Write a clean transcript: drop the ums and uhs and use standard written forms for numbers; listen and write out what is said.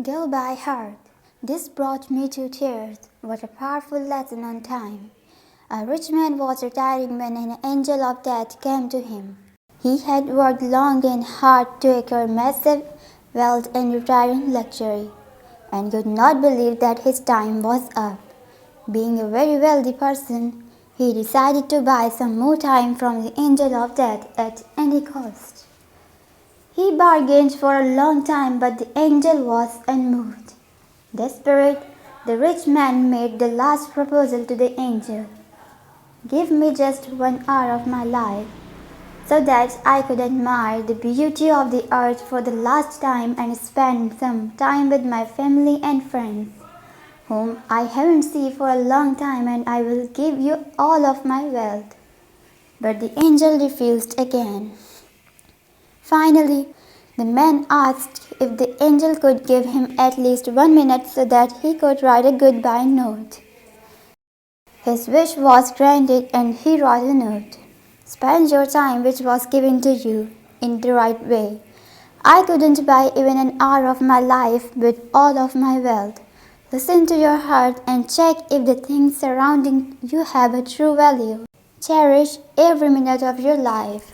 Go by heart. This brought me to tears. What a powerful lesson on time. A rich man was retiring when an angel of death came to him. He had worked long and hard to acquire massive wealth and retiring luxury, and could not believe that his time was up. Being a very wealthy person, he decided to buy some more time from the angel of death at any cost. He bargained for a long time, but the angel was unmoved. Desperate, the rich man made the last proposal to the angel. Give me just 1 hour of my life, so that I could admire the beauty of the earth for the last time and spend some time with my family and friends, whom I haven't seen for a long time, and I will give you all of my wealth. But the angel refused again. Finally, the man asked if the angel could give him at least 1 minute so that he could write a goodbye note. His wish was granted, and he wrote a note. Spend your time which was given to you in the right way. I couldn't buy even an hour of my life with all of my wealth. Listen to your heart and check if the things surrounding you have a true value. Cherish every minute of your life.